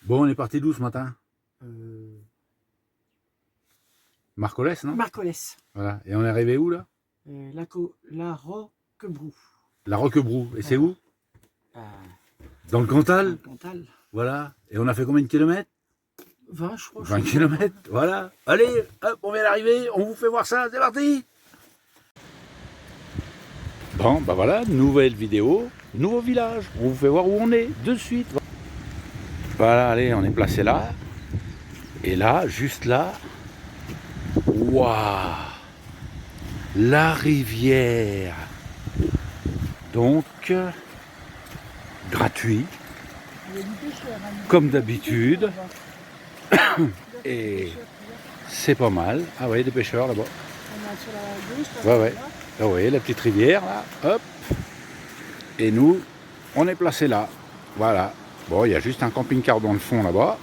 Bon, on est parti d'où ce matin? Marcollès, non? Marcollès. Voilà. Et on est arrivé où là? La Roquebrou. La Roquebrou. Et c'est où? Dans le Dans Cantal? le Cantal. Voilà. Et on a fait combien de kilomètres? 20, je crois. 20 kilomètres, voilà. Allez, hop, on vient d'arriver, on vous fait voir ça, c'est parti! Bon, bah voilà, nouvelle vidéo, nouveau village. On vous fait voir où on est, de suite. Voilà, allez, on est placé là. Et là, juste là, waouh! La rivière. Donc, gratuit, comme d'habitude. Et c'est pas mal. Ah ouais, des pêcheurs là-bas. Ouais, ouais. Ah ouais, la petite rivière là, hop. Et nous, on est placé là. Voilà. Bon, il y a juste un camping-car dans le fond là-bas.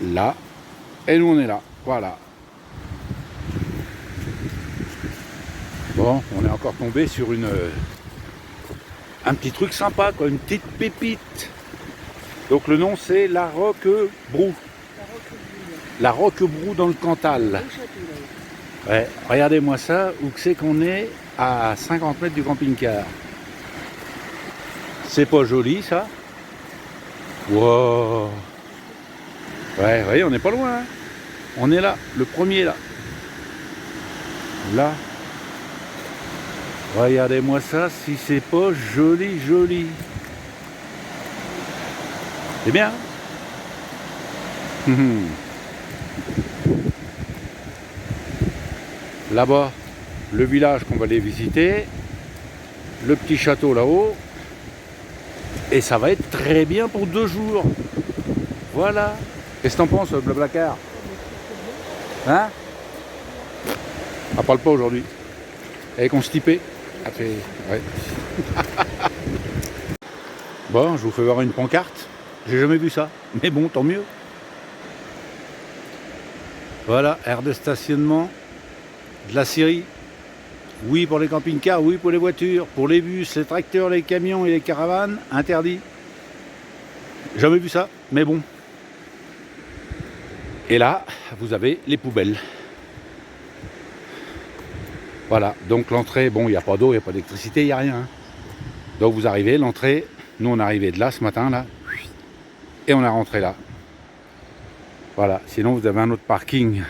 Là. Et nous, on est là. Voilà. Bon, on est encore tombé sur un petit truc sympa, quoi, une petite pépite. Donc le nom c'est la Roquebrou. La Roquebrou dans le Cantal. Ouais, regardez-moi ça, où c'est qu'on est à 50 mètres du camping-car. C'est pas joli ça? Wow. Ouais, voyez, on n'est pas loin. Hein. On est là, le premier là. Là. Regardez-moi ça, si c'est pas joli, joli. C'est bien. Là-bas, le village qu'on va aller visiter, le petit château là-haut, et ça va être très bien pour 2 jours. Voilà. Qu'est-ce que t'en penses, Blablacar? Hein? Elle parle pas aujourd'hui. Elle est constipée. Après, ouais. Bon, je vous fais voir une pancarte. J'ai jamais vu ça. Mais bon, tant mieux. Voilà, aire de stationnement de la Syrie. Oui pour les camping-cars, oui pour les voitures, pour les bus, les tracteurs, les camions et les caravanes, interdit. Jamais vu ça, mais bon. Et là, vous avez les poubelles. Voilà, donc l'entrée, bon, il n'y a pas d'eau, il n'y a pas d'électricité, il n'y a rien. Donc vous arrivez, l'entrée, nous on est arrivé de là ce matin, là, et on est rentré là. Voilà, sinon vous avez un autre parking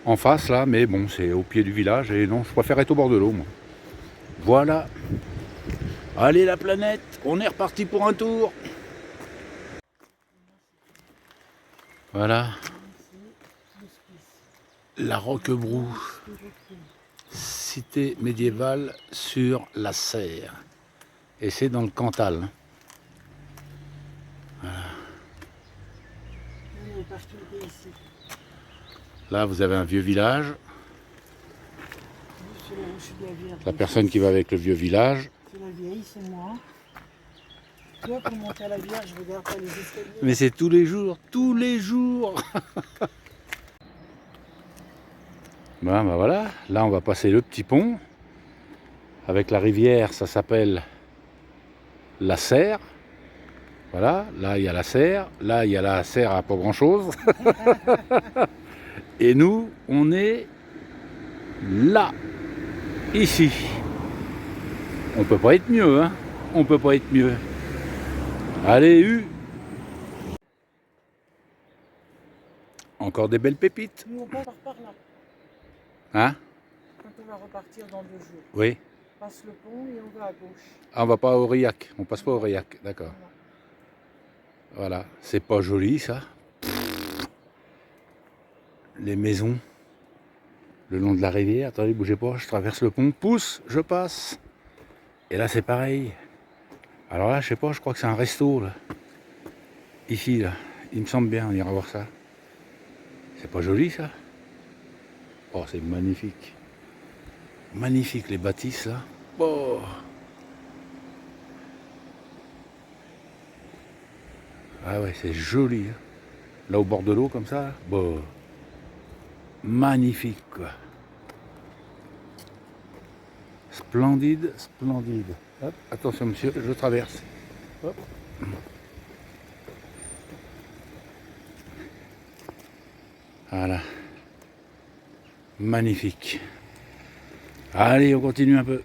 en face là, mais bon, c'est au pied du village, et non, je préfère être au bord de l'eau, moi. Voilà. Allez la planète, on est reparti pour un tour. Voilà. La Roquebrou. Cité médiévale sur la Serre. Et c'est dans le Cantal. Voilà. Là, vous avez un vieux village. La personne qui va avec le vieux village. C'est la vieille, c'est moi. Tu vois, pour monter à la vierge, je regarde pas les escaliers. Mais c'est tous les jours, tous les jours. Ben voilà, là on va passer le petit pont. Avec la rivière, ça s'appelle la Serre. Voilà, là il y a la Serre. Là il y a la Serre à pas grand chose. Et nous, on est là, ici. On peut pas être mieux, hein. On peut pas être mieux. Allez, Encore des belles pépites. Nous, on part par là. Hein? Quand on va repartir dans 2 jours. Oui. On passe le pont et on va à gauche. Ah, on va pas à Aurillac. On passe pas à Aurillac, d'accord. Voilà, c'est pas joli ça. Les maisons le long de la rivière. Attendez, bougez pas, je traverse le pont. Pousse, je passe. Et là, c'est pareil. Alors là, je sais pas, je crois que c'est un resto là. Ici, là. Il me semble bien, on ira voir ça. C'est pas joli ça? Oh, c'est magnifique. Magnifique les bâtisses là. Oh. Ah ouais, c'est joli. Hein. Là au bord de l'eau comme ça. Là. Bon. Magnifique quoi. Splendide, splendide. Hop, attention monsieur, je traverse. Hop. Voilà. Magnifique. Allez, on continue un peu.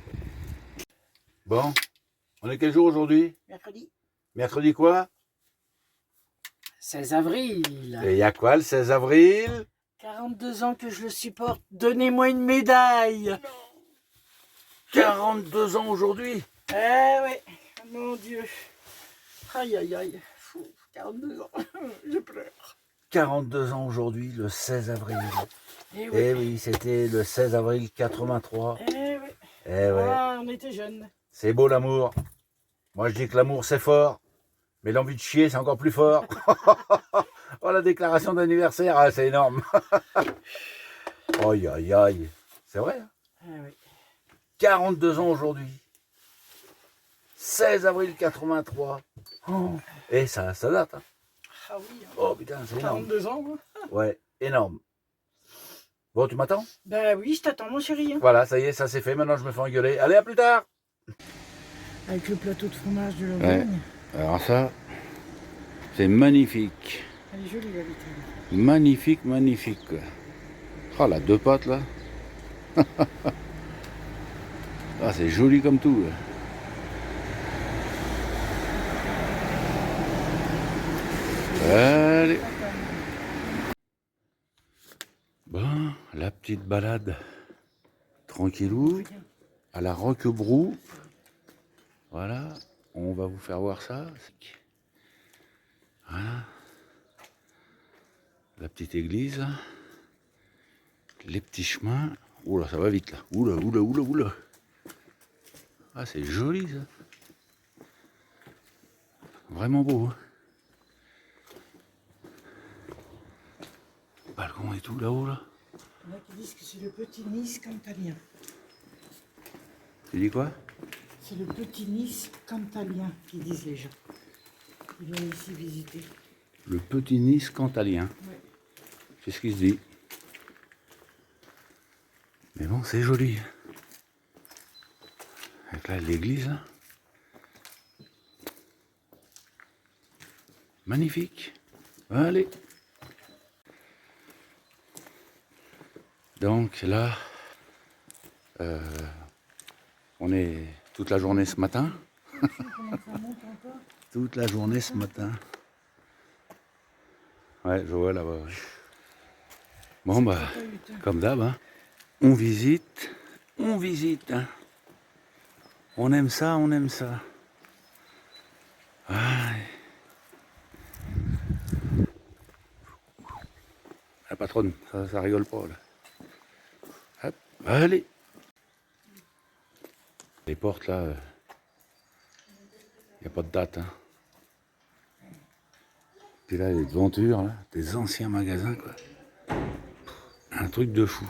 Bon, on est quel jour aujourd'hui? Mercredi. Mercredi quoi? 16 avril. Et il y a quoi le 16 avril? 42 ans que je le supporte. Donnez-moi une médaille. 42 ans aujourd'hui. Eh ouais, mon Dieu. Aïe, aïe, aïe. Fou, 42 ans. Je pleure. 42 ans aujourd'hui, le 16 avril. Eh oui. Eh oui, c'était le 16 avril 83. Eh oui. Eh ouais, Ah, on était jeunes. c'est beau l'amour. Moi je dis que l'amour c'est fort, mais l'envie de chier c'est encore plus fort. Oh la déclaration d'anniversaire, ah, c'est énorme. Aïe aïe aïe. C'est vrai, hein? Eh oui. 42 ans aujourd'hui. 16 avril 83. Oh. Et ça date. Hein. Ah oui. Hein. Oh putain, c'est énorme. 42 ans, moi. Ouais, énorme. Bon, tu m'attends? Ben oui, je t'attends, mon chéri. Hein. Voilà, ça y est, ça c'est fait. Maintenant je me fais engueuler. Allez, à plus tard. Avec le plateau de fromage de l'Auvergne. Ouais. Alors ça, c'est magnifique. Elle est jolie, la vitrine. Magnifique, magnifique. Oh, la deux pattes là. Ah, c'est joli comme tout. Allez. Bon, la petite balade tranquillou à la Roquebrou. Voilà, on va vous faire voir ça. Voilà. La petite église. Les petits chemins. Oula, ça va vite là. Oula, oula, oula, oula. Ah, c'est joli ça. Vraiment beau. Hein. Balcon et tout là-haut là. Il y en a qui disent que c'est le petit Nice cantalien. Tu dis quoi? C'est le petit Nice cantalien, qui disent les gens. Ils viennent ici visiter. Le petit Nice cantalien. Ouais. C'est ce qui se dit. Mais bon, c'est joli. Avec là l'église là. Magnifique. Allez. Donc là, on est toute la journée ce matin. Toute la journée ce matin. Ouais, je vois là-bas. Ouais. Bon bah, comme d'hab, hein. On visite. Hein. On aime ça, on aime ça. Ah. La patronne, ça rigole pas là. Hop, allez. Les portes là, il n'y a pas de date. Hein. Puis là, les devantures, là, des anciens magasins, quoi. Un truc de fou.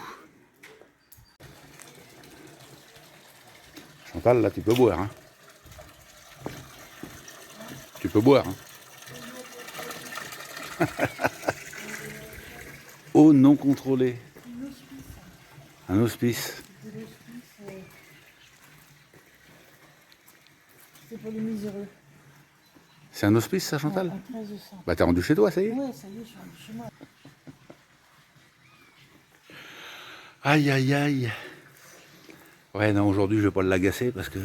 Chantal, là, tu peux boire. Hein. Tu peux boire. Hein. Eau non contrôlée. Un hospice. C'est pour les miséreux. C'est un hospice, ça, Chantal? Ouais, 1300. Bah, t'es rendu chez toi, ça y est? Ouais, ça y est, je suis rendu chez moi. Aïe, aïe, aïe. Ouais, non, aujourd'hui, je vais pas l'agacer parce que...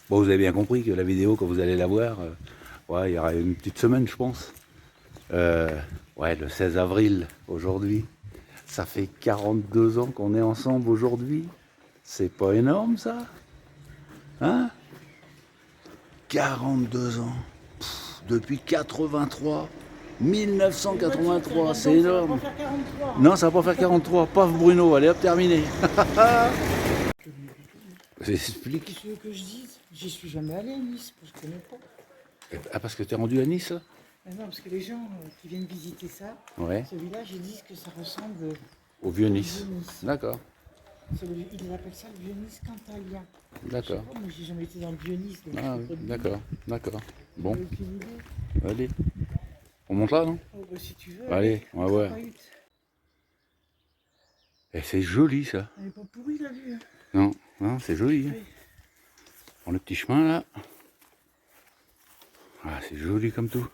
Bon, vous avez bien compris que la vidéo, quand vous allez la voir, ouais, il y aura une petite semaine, je pense. Ouais, le 16 avril, aujourd'hui. Ça fait 42 ans qu'on est ensemble aujourd'hui. C'est pas énorme, ça? Hein? 42 ans. Pff, depuis 83. 1983, c'est énorme. Ça va pas faire 43. Non, ça va pas faire 43. Paf Bruno, allez hop, terminé. J'explique. Qu'est-ce que tu veux que je dise? J'y suis jamais allé à Nice, je connais pas. Ah, parce que t'es rendu à Nice là? Mais non, parce que les gens qui viennent visiter ça, Ouais. ce village, ils disent que ça ressemble Au vieux Nice. vieux Nice. D'accord. Ils appellent ça le vieux Nice cantalien. D'accord. Moi, j'ai jamais été dans le vieux Nice. Donc Ah, je peux pas te dire. d'accord. D'accord. Bon, J'ai aucune idée. allez. On monte là, non? Oh, bah, si tu veux. Allez, on va voir. Crapahute. Et c'est joli ça. Elle est pas pourrie la vue. Hein. Non, non, c'est joli. Hein. Oui. Dans le petit chemin là. Ah, c'est joli comme tout.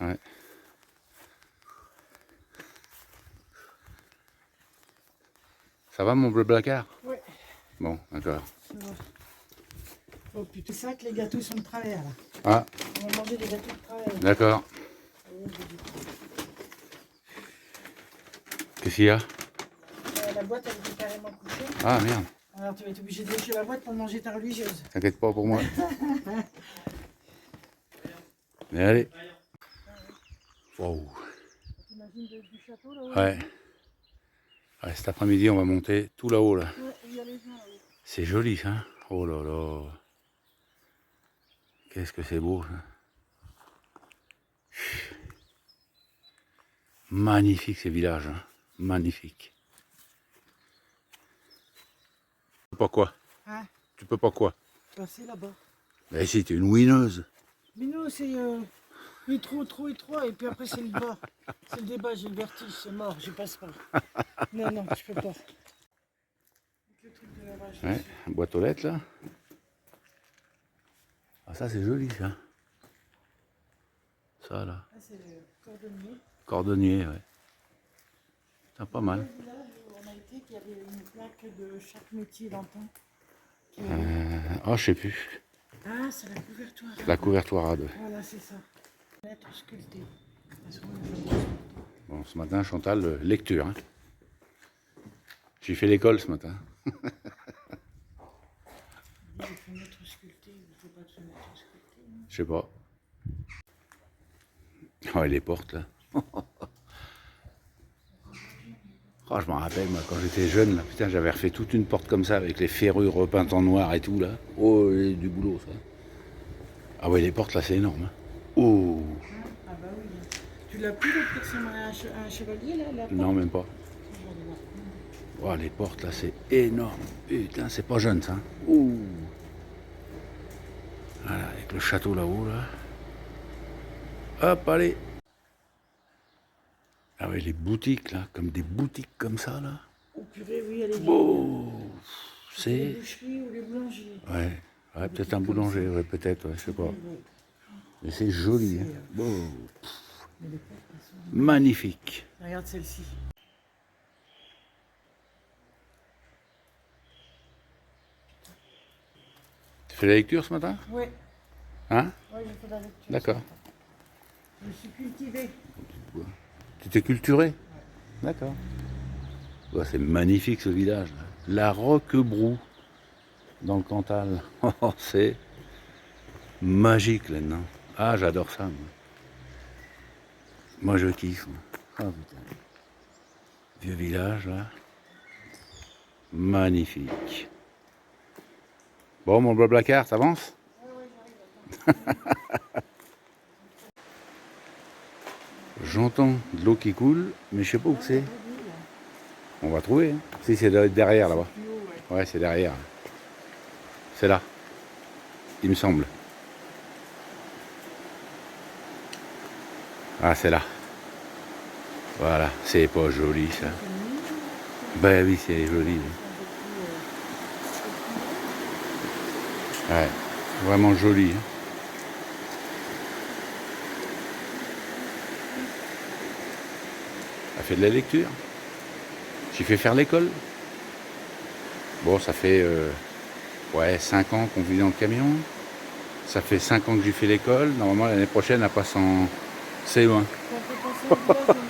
Ouais. Ça va mon bleu placard? Ouais, Bon, d'accord. ça va. Oh putain, c'est ça que les gâteaux sont de travers là. Ah, On va manger des gâteaux de travers. d'accord. Qu'est-ce qu'il y a? La boîte elle était carrément couchée. Ah merde, Alors tu vas être obligé de lécher la boîte pour manger ta religieuse. t'inquiète pas pour moi. Mais allez. Wow. T'imagines du château là-haut? Ouais. Ouais, cet après-midi, on va monter tout là-haut là. Ouais, il y a les gens là-haut. C'est joli ça. Oh là là. Qu'est-ce que c'est beau ça. Magnifique ces villages. Hein. Magnifique. Tu peux pas quoi? Hein? Tu peux pas quoi? Passer là-bas. Mais si, t'es une winneuse. Mais non, c'est trop étroit et puis après c'est le bas. C'est le débat, j'ai le vertige, c'est mort, je passe pas. Non, non, je peux pas. Le truc de lavage. Ouais, boîte aux lettres là. Ah ça c'est joli ça. Ça là. Ah, c'est le cordonnier. Cordonnier, ouais. C'est pas mal. Le village où on a été, qu'il y avait une plaque de chaque métier d'antan. Oh, je sais plus. Ah, c'est la couverture. La couvertoirade. Voilà, c'est ça. Lettres sculptées. Bon, ce matin, Chantal, lecture. Hein. J'ai fait l'école ce matin. Il faut mettre sculpté, il ne faut pas se mettre sculpté. Je sais pas. Oh, et les portes là. Oh, je m'en rappelle, moi, quand j'étais jeune, là, putain, j'avais refait toute une porte comme ça, avec les ferrures repeintes en noir et tout, là. Oh, et du boulot, ça. Ah ouais, les portes, là, c'est énorme. Hein. Oh. Ah bah oui. Tu l'as plus, le truc, c'est un chevalier, là, la Non, même pas. Oh, les portes, là, c'est énorme. Putain, c'est pas jeune, ça. Hein. Ouh. Voilà, avec le château là-haut, là. Hop, allez. Ah ouais, les boutiques, là, comme des boutiques comme ça, là. Oh purée, oui, elle est bien. Oh, Les c'est... boucheries ou les boulangeries. Ouais, ouais peut-être un boulanger, ouais, peut-être, ouais, je sais pas. Mais c'est joli, hein. Oh. Magnifique. Regarde celle-ci. Tu fais la lecture ce matin? Ouais. Hein? Ouais, j'ai fait la lecture. D'accord. Je suis cultivée. Tu t'es culturé? D'accord. Ouais, c'est magnifique ce village. Là. La Roquebrou, dans le Cantal. Oh, c'est magique là-dedans. Ah, j'adore ça. Moi, je kiffe. Moi. Oh, putain. Vieux village, là. Magnifique. Bon, mon bleu placard, t'avances? J'entends de l'eau qui coule, mais je sais pas où c'est. On va trouver. Hein. Si, c'est derrière là-bas. Ouais, c'est derrière. C'est là. Il me semble. Ah, c'est là. Voilà, c'est pas joli ça. Ben oui, c'est joli. Ouais, vraiment joli. Hein. Elle fait de la lecture. J'ai fait faire l'école. Bon, ça fait ouais, 5 ans qu'on vit dans le camion. Ça fait 5 ans que j'ai fait l'école. Normalement, l'année prochaine, elle passe en CE1. Quand on passait au village,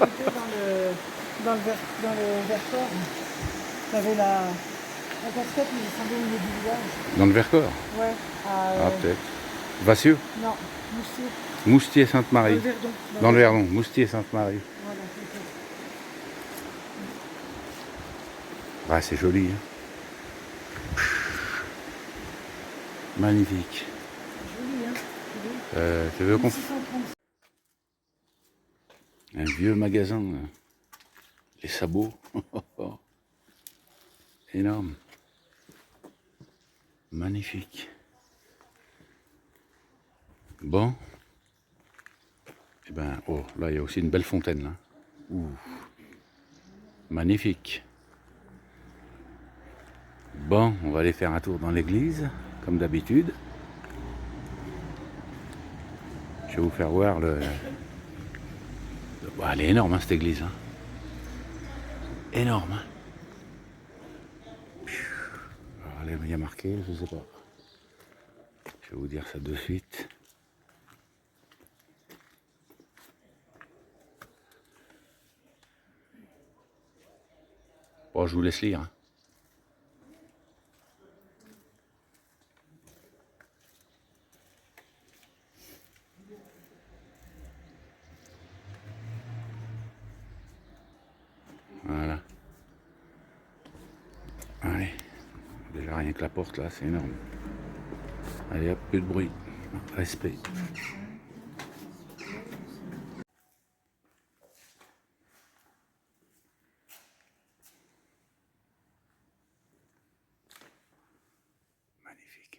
on était dans le Vercors. T'avais la casquette, mais il semblait au milieu du village. Dans le Vercors? Ouais. Ah, peut-être. Vassieux? Non, Moustier. Moustier-Sainte-Marie. Dans le Verdon. Dans le Verdon. Moustier-Sainte-Marie. Voilà, c'est ça. Ah, c'est joli. Hein. Magnifique. Joli, hein. Tu veux qu'on... 630. Un vieux magasin. Les sabots. Énorme. Magnifique. Bon. Eh ben, oh, là, il y a aussi une belle fontaine, là. Ouh. Magnifique. Bon, on va aller faire un tour dans l'église, comme d'habitude. Je vais vous faire voir le... Bah, elle est énorme, hein, cette église. Hein. Énorme. Hein. il y a marqué, je sais pas. Je vais vous dire ça de suite. Bon, je vous laisse lire. Hein. Voilà. Allez. Déjà rien que la porte là, c'est énorme. Allez hop, plus de bruit. Respect. Magnifique.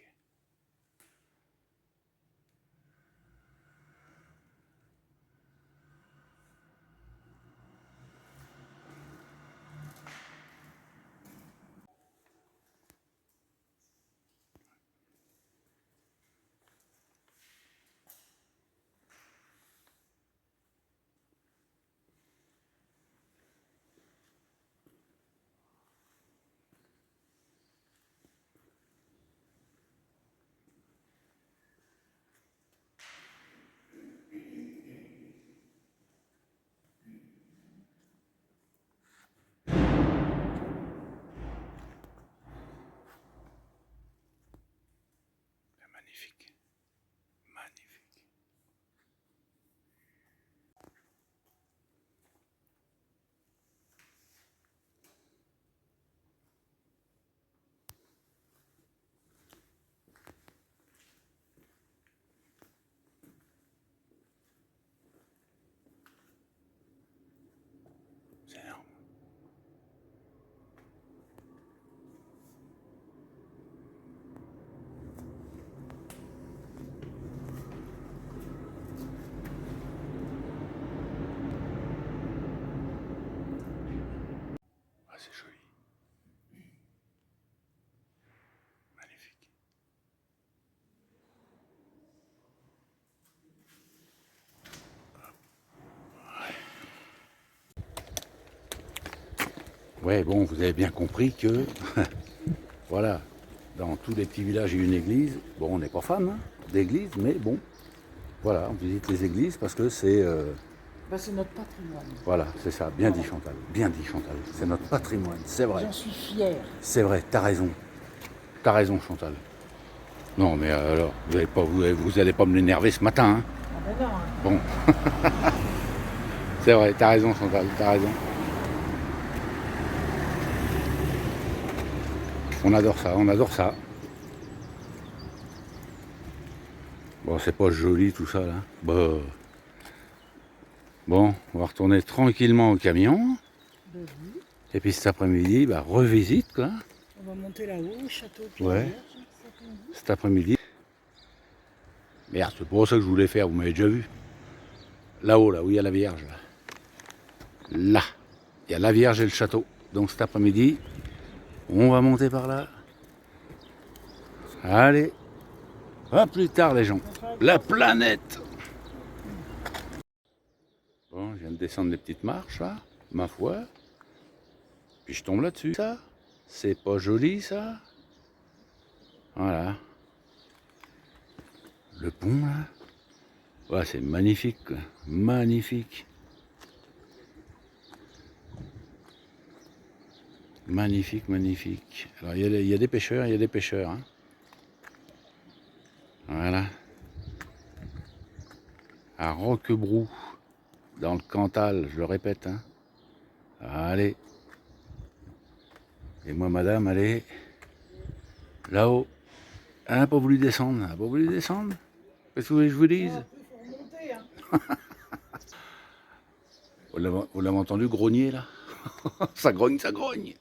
Magnifique. Magnifique. C'est énorme. Ah, c'est joli. Magnifique. Ouais, bon, vous avez bien compris que, voilà, dans tous les petits villages, il y a une église. Bon, on n'est pas fan hein, d'église, mais bon, voilà, on visite les églises parce que c'est... Bah, c'est notre patrimoine. Voilà, c'est ça, bien dit Chantal, bien dit Chantal. C'est notre patrimoine, c'est vrai. J'en suis fier. C'est vrai, t'as raison. T'as raison Chantal. Non, mais alors, vous allez pas me l'énerver ce matin, hein. Ah ben non. Hein. Bon. C'est vrai, t'as raison Chantal, t'as raison. On adore ça, on adore ça. Bon, c'est pas joli tout ça là. Bon, on va retourner tranquillement au camion. Et puis cet après-midi, bah, revisite quoi. On va monter là-haut, au château. Ouais. Cet après-midi. Merde, c'est pour ça que je voulais faire, vous m'avez déjà vu. Là-haut, là où il y a la Vierge. Là, il y a la Vierge et le château. Donc cet après-midi, on va monter par là. Allez, à plus tard les gens. La planète. Bon, je viens de descendre les petites marches là, ma foi. Puis je tombe là-dessus. Ça, c'est pas joli ça. Voilà. Le pont là. Ouais, c'est magnifique, quoi. Magnifique. Magnifique, magnifique. Alors il y a des pêcheurs, il y a des pêcheurs. Hein. Voilà. À Roquebrou, dans le Cantal, je le répète. Hein. Allez. Et moi, madame, allez. Là-haut. Elle n'a pas voulu descendre. Elle n'a pas voulu descendre. Qu'est-ce que vous voulez que je vous dise? Vous l'avez entendu grogner là? Ça grogne, ça grogne.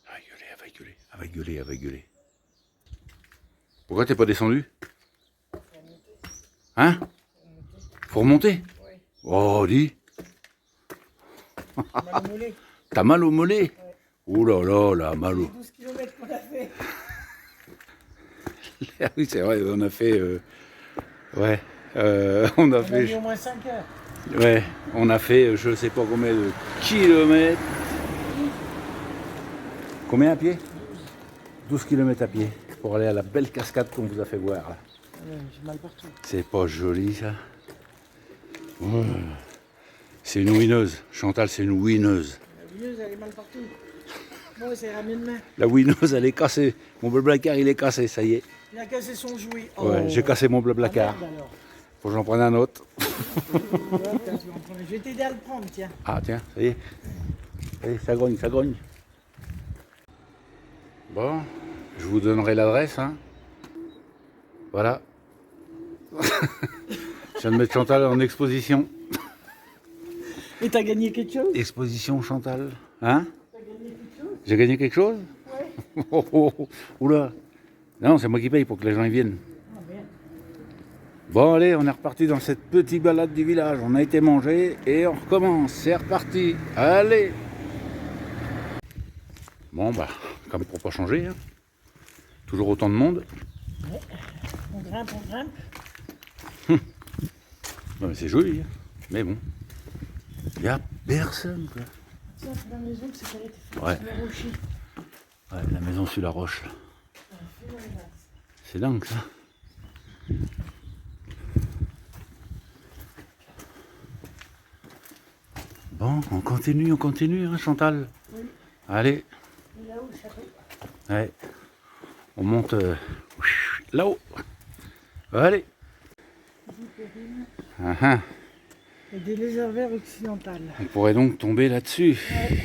Elle va gueuler, elle va gueuler, elle va gueuler, elle va gueuler. Pourquoi t'es pas descendu? Hein? Faut remonter? Oh, dis. T'as mal au mollet? Oh là là, là, mal au... 12 km qu'on a fait. Oui, c'est vrai, on a fait... ouais, on a fait... On a mis au moins 5 heures. Ouais, on a fait je sais pas combien de kilomètres. Combien à pied? 12 km à pied pour aller à la belle cascade qu'on vous a fait voir là. Ouais, j'ai mal partout. C'est pas joli ça. Ouais. C'est une winneuse. Chantal, c'est une winneuse. La vieuse, elle est mal partout. Moi, c'est la mienne main. La winneuse, elle est cassée. Mon blablacar, il est cassé, ça y est. Il a cassé son jouet. Ouais, j'ai cassé mon blablacar. Ah, merde, alors. Faut que j'en prenne un autre. Ouais, tiens, tu vas en prendre. Je vais t'aider à le prendre, tiens. Ah tiens, ça y est. Allez, ça grogne, ça grogne. Bon, je vous donnerai l'adresse. Hein. Voilà. Je viens de mettre Chantal en exposition. Et t'as gagné quelque chose? Exposition Chantal. Hein? T'as gagné quelque chose? J'ai gagné quelque chose? Ouais. Oh, oh, oh. Oula. Non, c'est moi qui paye pour que les gens y viennent. Ah merde. Bon allez, on est reparti dans cette petite balade du village. On a été manger et on recommence. C'est reparti. Allez. Bon bah, comme pour pas changer. Hein. Toujours autant de monde. Ouais. On grimpe, on grimpe. Non, mais c'est joli. Hein. Mais bon. Il n'y a personne quoi. Tiens, c'est la maison que c'est qu'elle était faite. Ouais. Le rocher. Ouais, la maison sur la roche là. Phénoménal. C'est dingue ça. Bon, on continue, hein, Chantal. Oui. Allez, Et là-haut, le château. ouais. On monte là-haut. Allez. Vipérine. Ah, ah. Et des lézards verts occidentales. On pourrait donc tomber là-dessus. Ouais.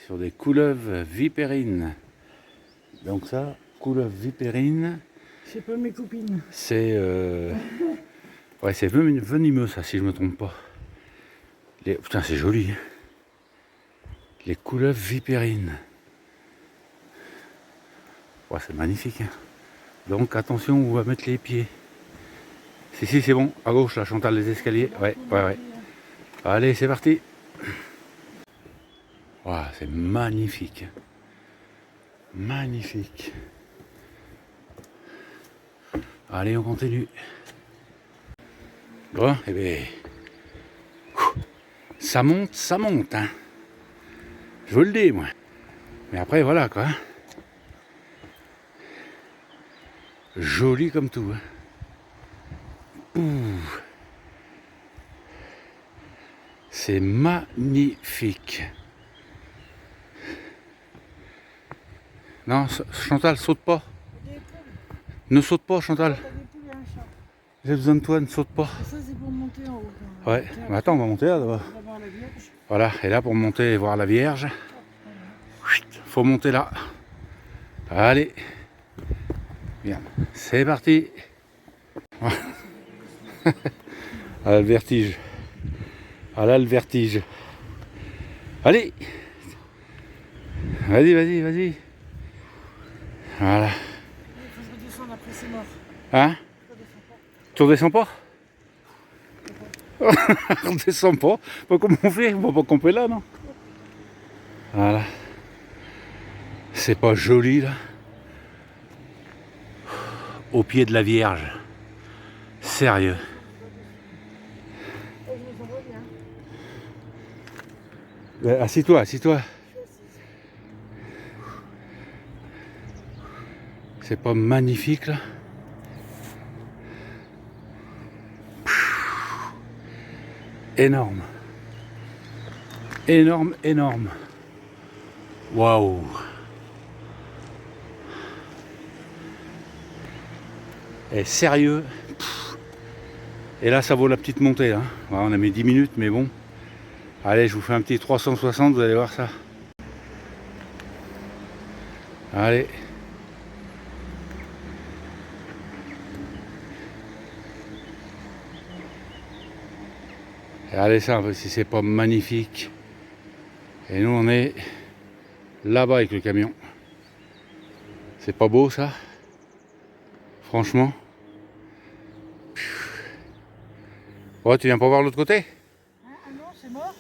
Sur des couleuvres vipérines. Donc ça, couleuvre vipérine, C'est pas mes copines. c'est ouais, c'est venimeux ça, si je me trompe pas. Putain, c'est joli. Hein. Les couleuvres vipérines. Ouais, c'est magnifique. Hein. Donc attention, on va mettre les pieds. Si, c'est bon. À gauche, là, Chantal, les escaliers. Ouais. Allez, c'est parti. Ouais, c'est magnifique. Magnifique. Allez, on continue. Bon, eh bien, ça monte, hein. Je vous le dis, moi. Mais après, voilà, quoi. Joli comme tout, hein. Ouh. C'est magnifique. Non, Chantal, saute pas. Des poules. Ne saute pas, Chantal. T'as des poules et un chat. J'ai besoin de toi, ne saute pas. Et ça, c'est pour monter en haut. Quand même. Ouais, mais attends, on va monter là. On va voir la Vierge. Voilà, et là, pour monter et voir la Vierge, faut monter là. Allez. Bien, c'est parti. Ah là, le vertige. Ah là, le vertige. Allez. Vas-y. Voilà. Il faut que je redescende après, c'est mort. Hein? Je redescends pas. Tu redescends pas? On redescend pas. Pas comment on fait? On va pas camper là, non? Voilà. C'est pas joli là? Au pied de la Vierge. Sérieux. Oh, je me sens pas bien. Assis-toi. Je suis assise. C'est pas magnifique là? Énorme. Énorme. Waouh. Et sérieux. Et là, ça vaut la petite montée. Là. Ouais, on a mis 10 minutes, mais bon. Allez, je vous fais un petit 360, vous allez voir ça. Allez. Et allez ça, si c'est pas magnifique. Et nous, on est là-bas avec le camion. C'est pas beau, ça? Franchement. Ouais, tu viens pas voir l'autre côté? Ah non, c'est mort.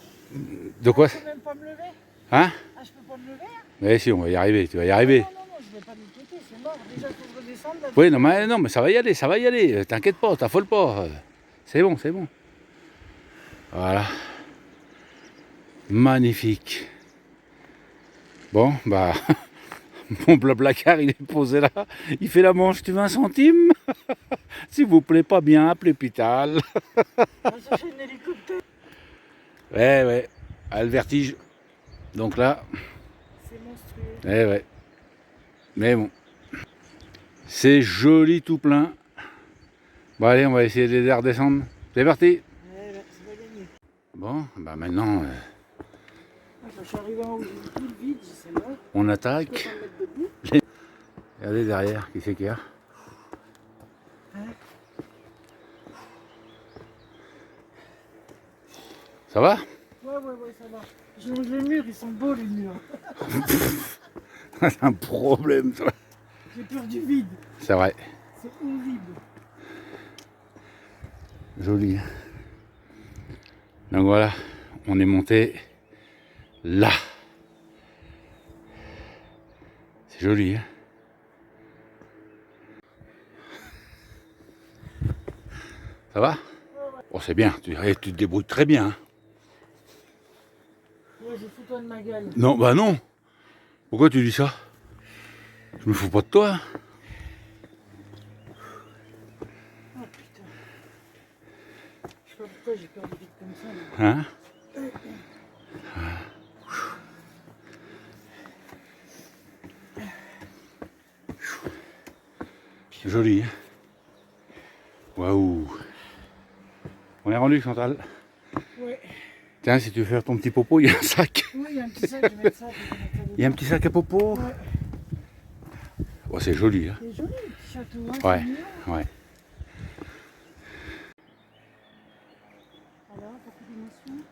De quoi? Je peux même pas me lever. Hein? Ah, je peux pas me lever. Hein. Mais si, on va y arriver, tu vas y arriver. Non, je vais pas de l'autre côté, c'est mort. Déjà, faut que je redescende. Là, Oui, non, mais ça va y aller. T'inquiète pas, t'affole pas. C'est bon. Voilà. Magnifique. Bon, bah, Mon blablacar, il est posé là. Il fait la manche, tu veux un centime? S'il vous plaît, pas bien, appelez l'hôpital. Ah, ça c'est un hélicoptère. Ouais. Ah, le vertige. Donc là, C'est monstrueux. ouais. Mais bon. C'est joli tout plein. Bon allez, on va essayer de les redescendre. C'est parti. Ouais, là, ça va gagner. Bon, bah maintenant, Ah, je suis arrivé en haut, j'ai vu tout le vide, c'est là. on Je peux attaque. pas me mettre debout. Regardez derrière, qui c'est qu'il y a? Hein? Ça va? Ouais, ça va. Je monte les murs, ils sont beaux les murs. C'est un problème, ça. J'ai peur du vide. C'est vrai. C'est horrible. Joli. Donc voilà, on est monté là. C'est joli, hein? Ça va? Oh, c'est bien, tu te débrouilles très bien. Hein? Ouais, j'ai foutu de ma gueule. Non, bah non. Pourquoi tu dis ça? Je me fous pas de toi. Oh putain. Je sais pas pourquoi j'ai peur du vide comme ça. Là. Hein? Joli. Hein? Waouh. On est rendu, Chantal. Ouais. Tiens, si tu veux faire ton petit popo, il y a un sac. Oui, il y a un petit sac, je vais mettre ça. Il y a un petit sac à popo. Ouais. Oh, c'est joli. Hein? C'est joli le petit château. Hein, Ouais, c'est mignon. ouais. Voilà, beaucoup d'émotions.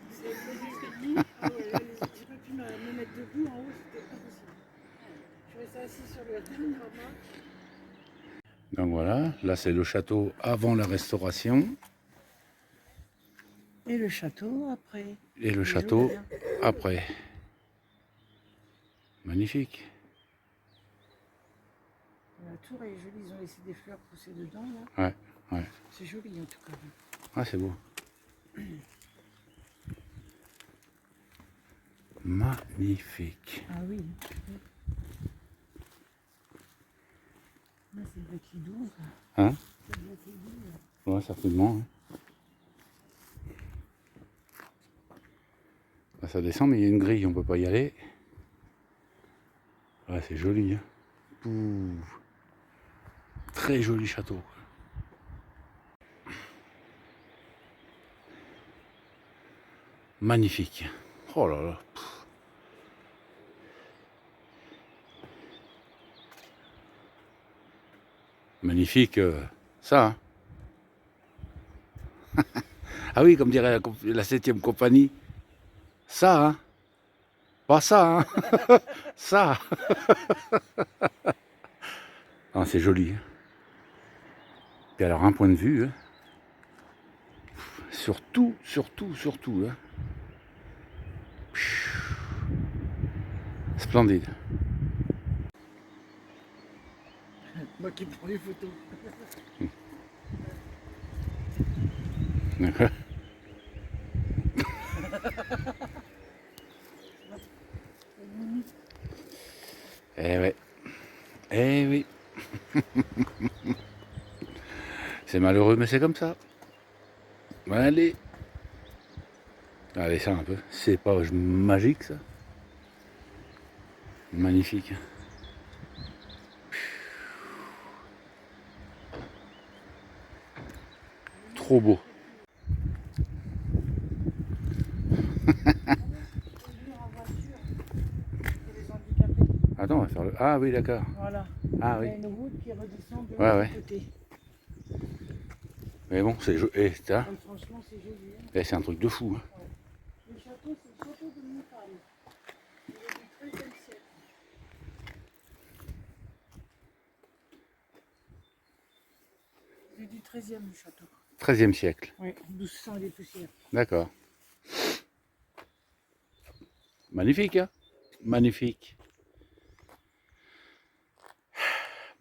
C'est le ah ouais, là, j'ai pas pu me mettre debout en haut, c'était impossible. Je suis resté assis sur le dernier marche. Donc voilà, là c'est le château avant la restauration. Et le château après. Et le château après. Magnifique. La tour est jolie, ils ont laissé des fleurs pousser dedans là. Ouais. C'est joli en tout cas. Ah, c'est beau. Magnifique. Ah oui. Là c'est le bec qui d'ouvre. Hein? C'est le bec qui d'ouvre. Ouais, certainement. Hein. Là, ça descend, mais il y a une grille, on peut pas y aller. Ouais, c'est joli. Hein. Ouh. Très joli château. Magnifique. Oh là là. Magnifique, ça. Hein. Ah oui, comme dirait la 7e compagnie. Ça, hein. Pas ça, hein. Ça. Ah, c'est joli. Hein. Et alors, un point de vue. Hein. Surtout. Hein. Splendide. Moi qui prends les photos. D'accord. Eh ouais. Eh oui. C'est malheureux, mais c'est comme ça. Allez. Allez, ça un peu. C'est pas magique, ça. Magnifique. Trop beau. Attends, on va faire le... Ah oui, d'accord. Voilà. Ah Il y oui. a une route qui redescend de Ouais, l'autre côté. Mais bon, c'est joli. Eh, ça, Donc, franchement, c'est joli. Hein. eh, c'est un truc de fou. Hein. Le château, c'est le château de Montale. Il est du XIIIe siècle. Il est du XIIIe le château. 13e siècle. Oui, 1200 et des poussières. D'accord. Magnifique, hein? Magnifique.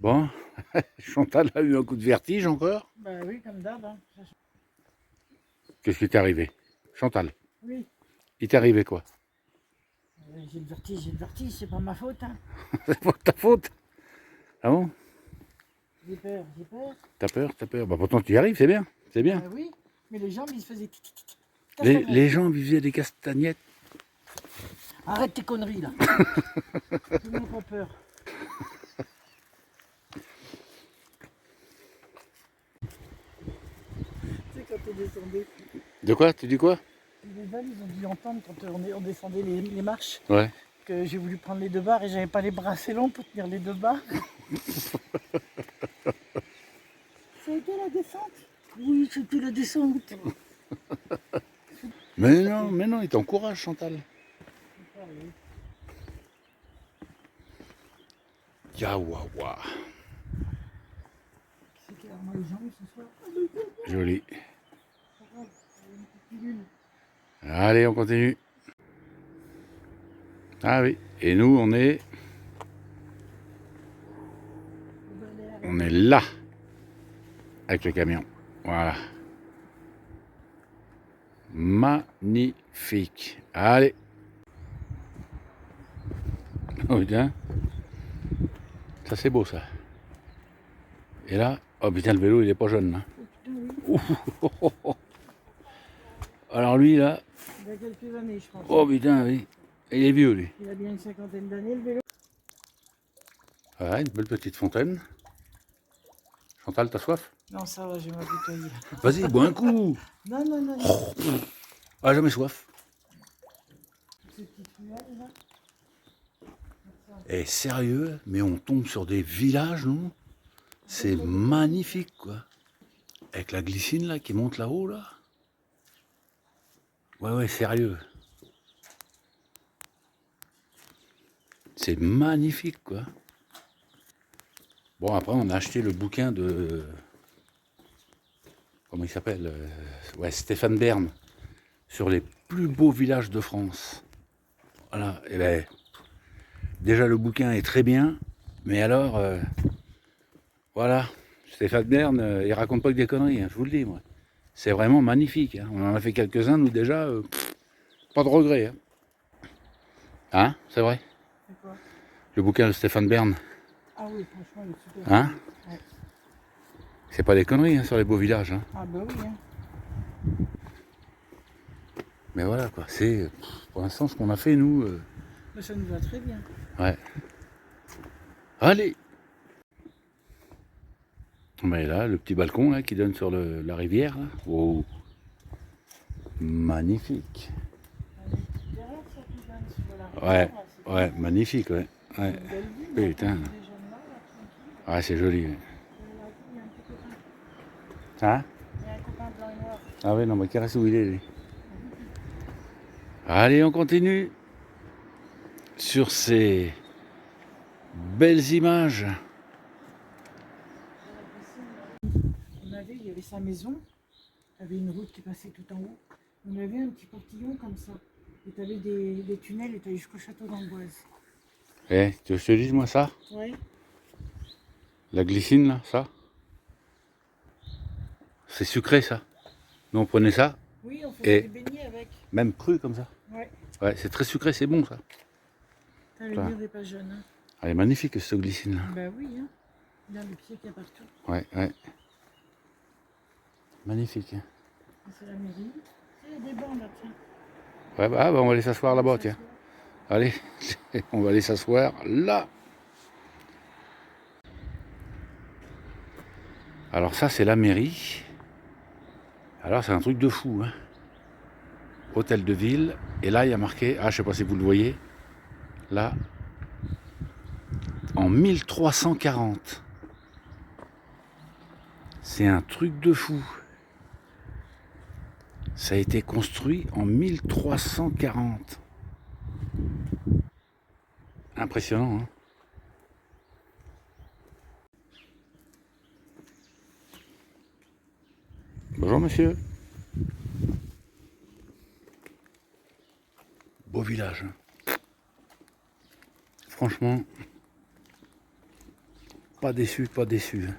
Bon, Chantal a eu un coup de vertige encore. Bah oui, comme d'hab. Hein. Qu'est-ce qui t'est arrivé? Chantal, Oui. il t'est arrivé quoi? J'ai le vertige, c'est pas ma faute. Hein. C'est pas de ta faute. Ah bon? J'ai peur, j'ai peur. T'as peur. Bah pourtant tu y arrives, c'est bien. C'est bien. Oui, mais les jambes, ils se faisaient Les gens vivaient des castagnettes. Arrête tes conneries là. Tu m'as pas peur. Tu sais quand t'es descendu, De quoi? Tu dis quoi? les vannes ils ont dû entendre quand on descendait les marches Ouais. que j'ai voulu prendre les 2 barres et j'avais pas les bras assez longs pour tenir les 2 barres. Ça a été la descente? Oui, c'était la descente. Mais non, il t'encourage, Chantal. Yawawa. C'est clairement les jambes ce soir. Joli. Pas grave, une petite pilule. Allez, on continue. Ah oui. Et nous, on est là. Avec le camion. Voilà. Magnifique. Allez. Oh putain. Ça c'est beau ça. Et là, oh putain le vélo il est pas jeune là. Oh putain, oui. Alors lui là, Il y a quelques années, je pense. oh putain oui. Il est vieux lui. Il a bien une cinquantaine d'années le vélo. Voilà, une belle petite fontaine. Chantal, t'as soif? Non, ça va, j'ai ma bouteille. Vas-y, bois un coup. Non, non, non. Ah, jamais soif. Ces petites ruelles là. Eh, sérieux, mais on tombe sur des villages, non? C'est magnifique, quoi. Avec la glycine, là, qui monte là-haut, là. Ouais, sérieux. C'est magnifique, quoi. Bon, après, on a acheté le bouquin de... Comment il s'appelle? Ouais, Stéphane Bern. Sur les plus beaux villages de France. Voilà, et ben... Déjà, le bouquin est très bien, mais alors, voilà, Stéphane Bern, il raconte pas que des conneries, hein, je vous le dis, moi. C'est vraiment magnifique, hein. On en a fait quelques-uns, nous, déjà, pas de regret. Hein, hein, c'est vrai? C'est quoi? Le bouquin de Stéphane Bern, Ah oui, franchement, il est super. hein? Ouais. C'est pas des conneries, hein, sur les beaux villages, hein. Ah bah oui, hein. Mais voilà, quoi, c'est, pour l'instant, ce qu'on a fait, nous, Mais ça nous va très bien. ouais. Allez! Mais là, le petit balcon, là, qui donne sur la rivière, là. Oh. Magnifique. Derrière, ça qui donne sur la rivière, Ouais, là, c'est ouais, bien. magnifique, ouais. C'est Ouais. une belle vue, Putain. là, les jeunes là, tranquille. Ah, c'est joli. Ouais. Il y a un petit copain. Hein? Il y a un copain blanc et noir. Ah ouais, non, mais caresse où il est, lui. Allez, on continue sur ces belles images. Il y avait sa maison, il y avait une route qui passait tout en haut. On avait un petit portillon comme ça. Et tu avais des tunnels et tu allais jusqu'au château d'Amboise. Eh, tu veux que je te dise, moi, ça? Oui. La glycine, là, ça? C'est sucré, ça. Nous, on prenait ça, Oui, on faisait et des beignets avec. même cru, comme ça. Ouais. Ouais, c'est très sucré, c'est bon, ça. T'as le Voilà. mur n'est pas jeune. Hein. Elle est magnifique, cette glycine-là. Bah oui, hein. Regarde le pied qu'il y a partout. Ouais, ouais. Magnifique. Hein. C'est la mairie. Il y a des bancs là, tiens. Ouais, bah, on va aller s'asseoir là-bas, tiens. Allez, on va aller s'asseoir là. Alors ça, c'est la mairie. Alors c'est un truc de fou, hein. Hôtel de ville. Et là, il y a marqué, ah, je sais pas si vous le voyez, là, en 1340. C'est un truc de fou. Ça a été construit en 1340. Impressionnant, hein. Bonjour monsieur. Beau village. Hein. Franchement, pas déçu, pas déçu. Hein.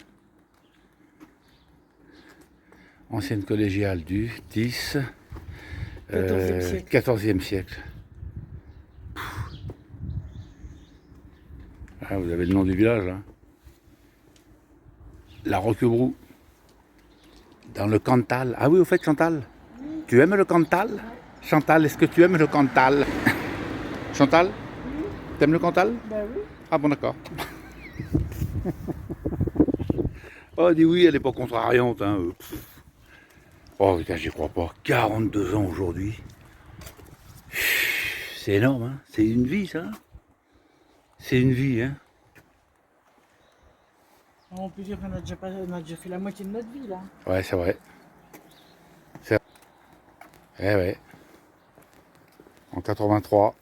Ancienne collégiale du 10, 14e siècle. 14e siècle. Ah, vous avez le nom du village là. La Roquebrou. Dans le Cantal. Ah oui, au fait, Chantal. Oui. Tu aimes le Cantal? Chantal, est-ce que tu aimes le Cantal? Chantal, Oui. t'aimes le Cantal? Bah oui. Ah bon, d'accord. Oh, elle dit oui, elle est pas contrariante. Hein. Oh putain, j'y crois pas. 42 ans aujourd'hui. C'est énorme, hein. C'est une vie, ça. C'est une vie, hein. On peut dire qu'on a déjà fait la moitié de notre vie là. Ouais, c'est vrai. C'est... Eh ouais. En 83.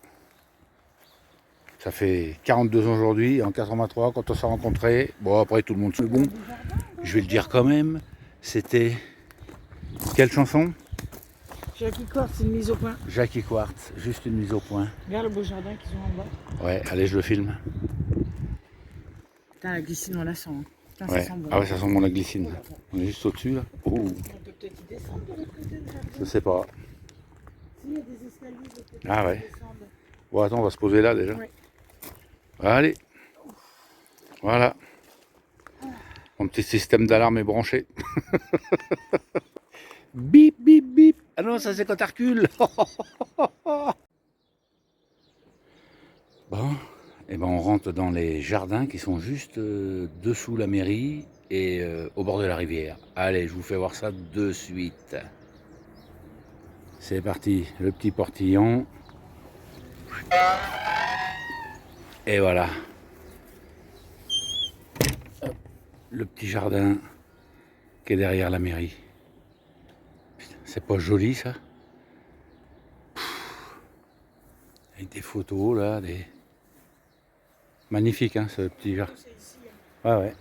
Ça fait 42 ans aujourd'hui. En 83, quand on s'est rencontrés. Bon, après, tout le monde se bon. Je vais le dire quand même. C'était... Quelle chanson? Jackie Quartz, c'est une mise au point. Jackie Quartz, juste une mise au point. Regarde le beau jardin qu'ils ont en bas. Ouais, allez, je le filme. Putain, la glycine, on la sent. Hein. Putain, Ouais. ça sent bon. Ah ouais, ça sent bon la glycine. On est juste au-dessus là. Oh, On peut peut-être y descendre de l'autre côté du jardin. je sais pas. S'il y a des escaliers de l'autre côté, Ah on ouais. peut descendre. Bon, attends, on va se poser là déjà. Ouais. Allez. Voilà. Mon petit système d'alarme est branché. Bip, bip, bip. Ah non, ça c'est quand tu recules. Bon, et ben on rentre dans les jardins qui sont juste dessous la mairie et au bord de la rivière. Allez, je vous fais voir ça de suite. C'est parti, le petit portillon. Et voilà. Hop, le petit jardin qui est derrière la mairie. Putain, c'est pas joli ça? Avec des photos là, des... Magnifique hein, ce petit jardin. C'est ici. Ouais, ouais.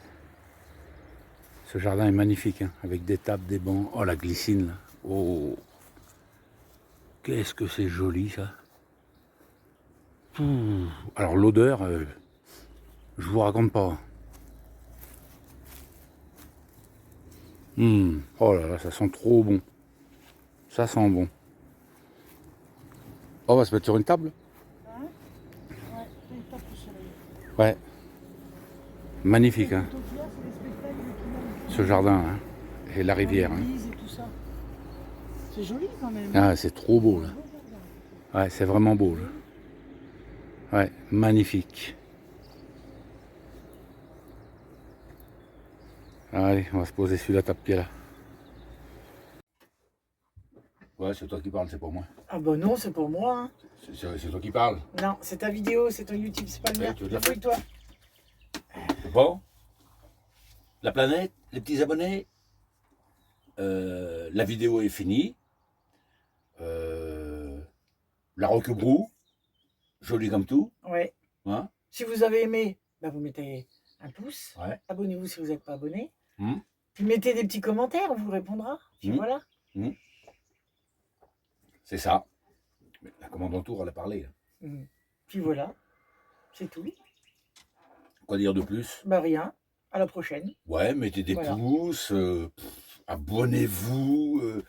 Ce jardin est magnifique, hein, avec des tables, des bancs. Oh, la glycine, là. Oh. Qu'est-ce que c'est joli, ça. Ouh. Alors, l'odeur, je vous raconte pas. Oh là là, ça sent trop bon. Ça sent bon. Oh, on va se mettre sur une table? Hein? Ouais, une tape au soleil. Ouais. Magnifique, hein, Les photos qu'il y a, c'est les spectacles qu'il y a. ce jardin, hein. Et la rivière, hein. L'église et tout ça. C'est joli quand même. Ah, c'est trop beau, là. Ouais, c'est vraiment beau, là. Ouais, magnifique. Allez, on va se poser sur la tape-pied, là. Ouais, c'est toi qui parles, c'est pas moi. Ah bah non, c'est pour moi. Hein. C'est toi qui parles. Non, c'est ta vidéo, c'est ton YouTube, c'est pas le mien. tu veux dire- Débrouille-toi. Bon. La planète, les petits abonnés. La vidéo est finie. La Roquebrou. Joli comme tout. Ouais. Hein? Si vous avez aimé, bah vous mettez un pouce. Ouais. Abonnez-vous si vous n'êtes pas abonné. Hmm. Puis mettez des petits commentaires, on vous répondra. Puis voilà. C'est ça. Mais la commandantour, elle a parlé. Puis voilà. C'est tout. Quoi dire de plus? Bah rien. À la prochaine. Ouais, mettez des Voilà. pouces, abonnez-vous,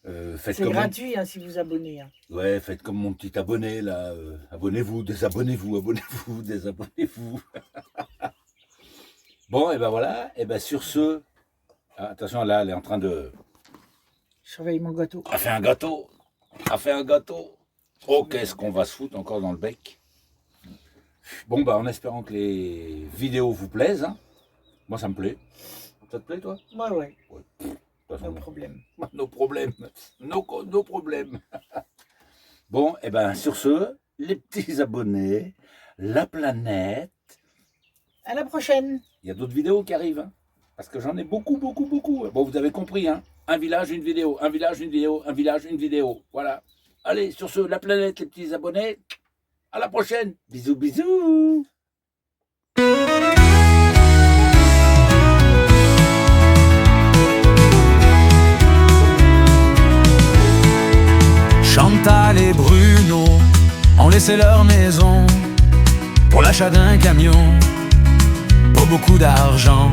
faites C'est comme gratuit hein, si vous abonnez. Hein. ouais, faites comme mon petit abonné là, abonnez-vous, désabonnez-vous, abonnez-vous, désabonnez-vous. Bon, et ben voilà, et ben sur ce, attention là, elle est en train de, Je surveille mon gâteau. a fait un gâteau, a fait un gâteau. Oh, qu'est-ce qu'on va se foutre encore dans le bec. Bon, bah en espérant que les vidéos vous plaisent, hein. Moi ça me plaît. Ça te plaît toi? Ouais, ouais. De toute façon, No problème. nos problèmes, nos problèmes. Bon, et ben sur ce, les petits abonnés, la planète. À la prochaine. Il y a d'autres vidéos qui arrivent, hein, parce que j'en ai beaucoup. Bon, vous avez compris, hein. Un village, une vidéo, un village, une vidéo, un village, une vidéo. Voilà. Allez, sur ce, la planète, les petits abonnés. À la prochaine. Bisous, bisous. Chantal et Bruno ont laissé leur maison pour l'achat d'un camion, pas beaucoup d'argent.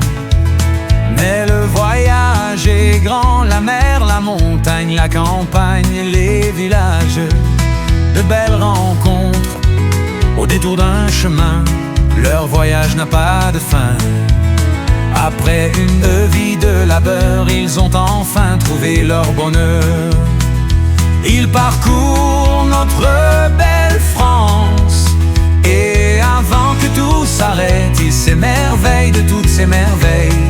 Mais le voyage est grand, la mer, la montagne, la campagne, les villages, de belles rencontres au détour d'un chemin. Leur voyage n'a pas de fin. Après une vie de labeur, ils ont enfin trouvé leur bonheur. Ils parcourent notre belle France, et avant que tout s'arrête, ils s'émerveillent de toutes ces merveilles.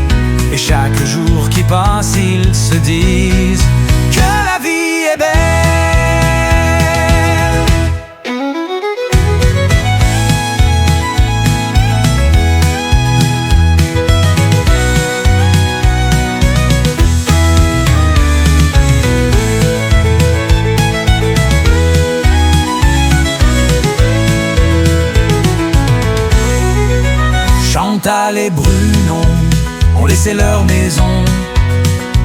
Et chaque jour qui passe, ils se disent que la vie est belle. Chantal et Bruno ont laissé leur maison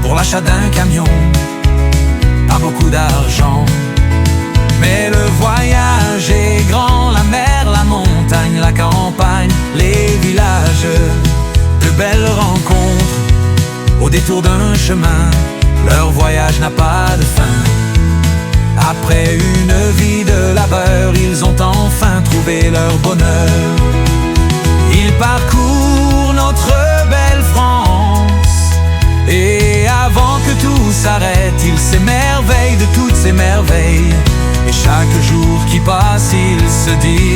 pour l'achat d'un camion. Pas beaucoup d'argent, mais le voyage est grand. La mer, la montagne, la campagne, les villages, de belles rencontres au détour d'un chemin. Leur voyage n'a pas de fin. Après une vie de labeur, ils ont enfin trouvé leur bonheur. Ils parcourent notre belle France, et avant que tout s'arrête, ils s'émerveillent de toutes ces merveilles. Et chaque jour qui passe, ils se disent